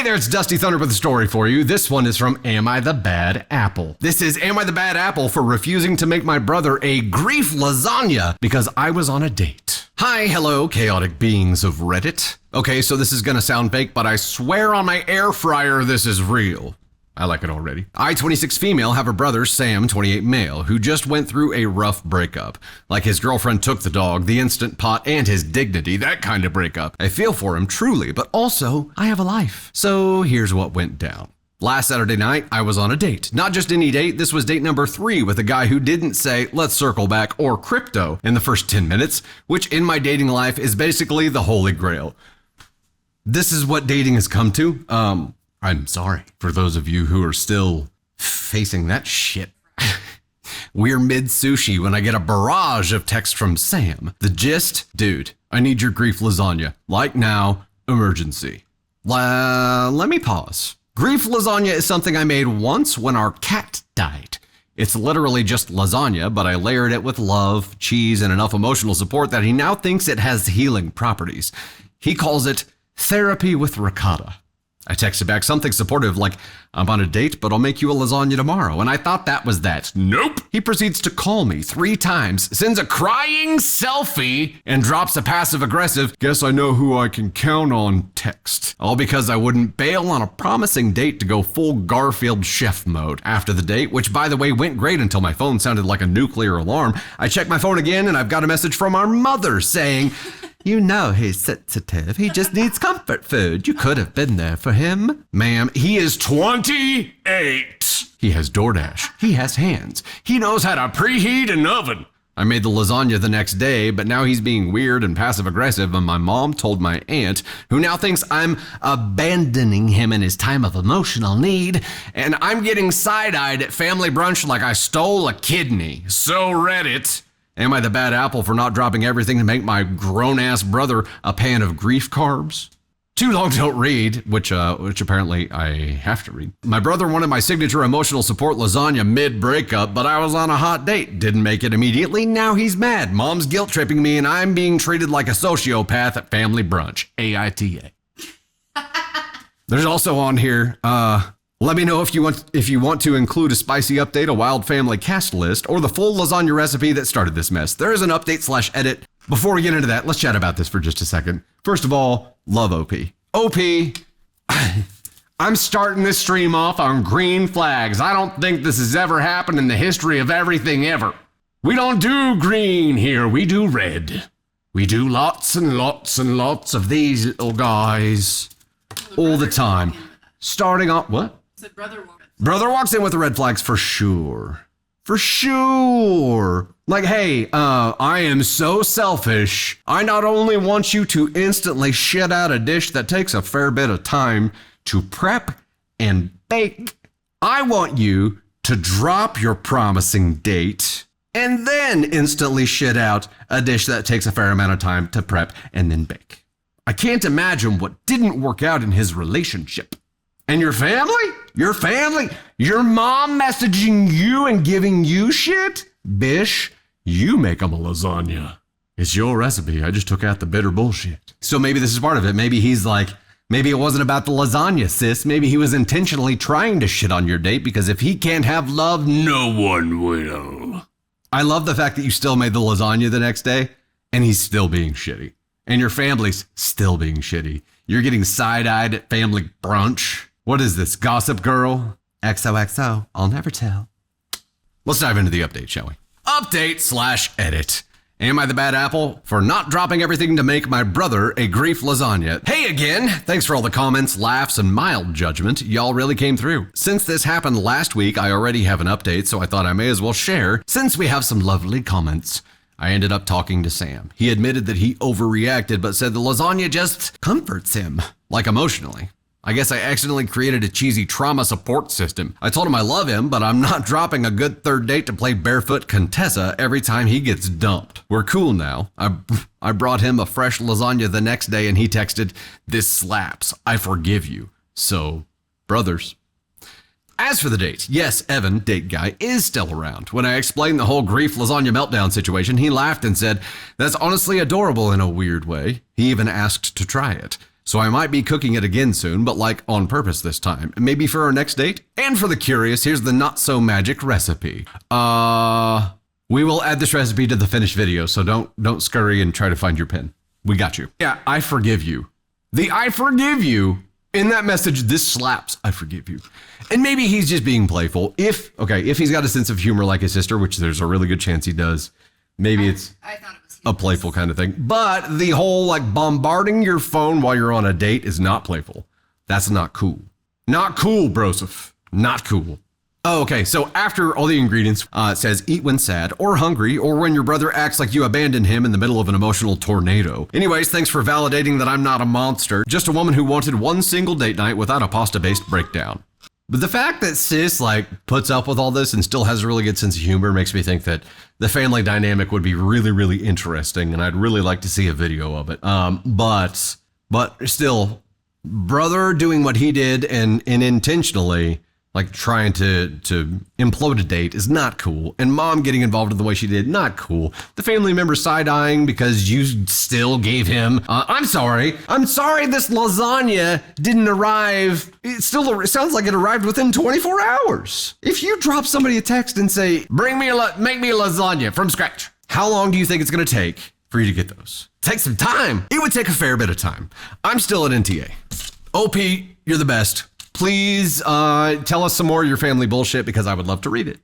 there, it's Dusty Thunder with a story for you. This one is from Am I the Bad Apple? This is Am I the Bad Apple for refusing to make my brother a grief lasagna because I was on a date. Hi, hello, chaotic beings of Reddit. Okay, so this is gonna sound fake, but I swear on my air fryer this is real. I like it already. I, 26 female, have a brother, Sam, 28 male, who just went through a rough breakup. Like his girlfriend took the dog, the Instant Pot, and his dignity, that kind of breakup. I feel for him, truly, but also, I have a life. So here's what went down. Last Saturday night, I was on a date. Not just any date, this was date number 3 with a guy who didn't say, let's circle back, or crypto in the first 10 minutes, which in my dating life is basically the holy grail. This is what dating has come to. I'm sorry for those of you who are still facing that shit. We're mid-sushi when I get a barrage of texts from Sam. The gist? Dude, I need your grief lasagna. Like now, emergency. Let me pause. Grief lasagna is something I made once when our cat died. It's literally just lasagna, but I layered it with love, cheese, and enough emotional support that he now thinks it has healing properties. He calls it therapy with ricotta. I texted back something supportive like, I'm on a date, but I'll make you a lasagna tomorrow. And I thought that was that. Nope. He proceeds to call me 3 times, sends a crying selfie, and drops a passive-aggressive, guess I know who I can count on text. All because I wouldn't bail on a promising date to go full Garfield chef mode. After the date, which by the way went great until my phone sounded like a nuclear alarm, I check my phone again and I've got a message from our mother saying, you know he's sensitive. He just needs comfort food. You could have been there for him. Ma'am, he is 28. He has DoorDash. He has hands. He knows how to preheat an oven. I made the lasagna the next day, but now he's being weird and passive-aggressive, and my mom told my aunt, who now thinks I'm abandoning him in his time of emotional need, and I'm getting side-eyed at family brunch like I stole a kidney. So Reddit. Am I the bad apple for not dropping everything to make my grown-ass brother a pan of grief carbs? Too long don't read, which apparently I have to read. My brother wanted my signature emotional support lasagna mid-breakup, but I was on a hot date. Didn't make it immediately. Now he's mad. Mom's guilt-tripping me, and I'm being treated like a sociopath at family brunch. AITA. There's also on here, let me know if you want to include a spicy update, a wild family cast list, or the full lasagna recipe that started this mess. There is an update/edit. Before we get into that, let's chat about this for just a second. First of all, love OP. OP, I'm starting this stream off on green flags. I don't think this has ever happened in the history of everything ever. We don't do green here, we do red. We do lots and lots and lots of these little guys all the time. Starting off, what? Brother walks in with the red flags for sure. For sure. Like, hey, I am so selfish. I not only want you to instantly shit out a dish that takes a fair bit of time to prep and bake, I want you to drop your promising date and then instantly shit out a dish that takes a fair amount of time to prep and then bake. I can't imagine what didn't work out in his relationship. And your family? Your family? Your mom messaging you and giving you shit? Bish, you make them a lasagna. It's your recipe. I just took out the bitter bullshit. So maybe this is part of it. Maybe he's like, maybe it wasn't about the lasagna, sis. Maybe he was intentionally trying to shit on your date because if he can't have love, no one will. I love the fact that you still made the lasagna the next day and he's still being shitty. And your family's still being shitty. You're getting side-eyed at family brunch. What is this, Gossip Girl? XOXO, I'll never tell. Let's dive into the update, shall we? Update/edit. Am I the bad apple for not dropping everything to make my brother a grief lasagna? Hey again! Thanks for all the comments, laughs, and mild judgment. Y'all really came through. Since this happened last week, I already have an update, so I thought I may as well share since we have some lovely comments. I ended up talking to Sam. He admitted that he overreacted, but said the lasagna just comforts him, like emotionally. I guess I accidentally created a cheesy trauma support system. I told him I love him, but I'm not dropping a good third date to play barefoot Contessa every time he gets dumped. We're cool now. I brought him a fresh lasagna the next day and he texted, "This slaps. I forgive you." So, brothers. As for the date, yes, Evan, date guy, is still around. When I explained the whole grief lasagna meltdown situation, he laughed and said, "That's honestly adorable in a weird way." He even asked to try it. So I might be cooking it again soon, but like on purpose this time. Maybe for our next date. And for the curious, here's the not so magic recipe. We will add this recipe to the finished video, so don't scurry and try to find your pin. We got you. Yeah, I forgive you. The I forgive you in that message, this slaps. I forgive you. And maybe he's just being playful. If he's got a sense of humor like his sister, which there's a really good chance he does, maybe it's a playful kind of thing. But the whole like bombarding your phone while you're on a date is not playful. That's not cool. Not cool, Broseph. Not cool. Oh, okay, so after all the ingredients, it says eat when sad or hungry or when your brother acts like you abandoned him in the middle of an emotional tornado. Anyways, thanks for validating that I'm not a monster, just a woman who wanted one single date night without a pasta-based breakdown. But the fact that sis like puts up with all this and still has a really good sense of humor makes me think that the family dynamic would be really, really interesting, and I'd really like to see a video of it. But still, brother doing what he did and intentionally like trying to implode a date is not cool. And mom getting involved in the way she did, not cool. The family member side-eyeing because you still gave him, I'm sorry this lasagna didn't arrive. It sounds like it arrived within 24 hours. If you drop somebody a text and say, make me a lasagna from scratch, how long do you think it's gonna take for you to get those? Take some time. It would take a fair bit of time. I'm still at NTA. OP, you're the best. Please tell us some more of your family bullshit because I would love to read it.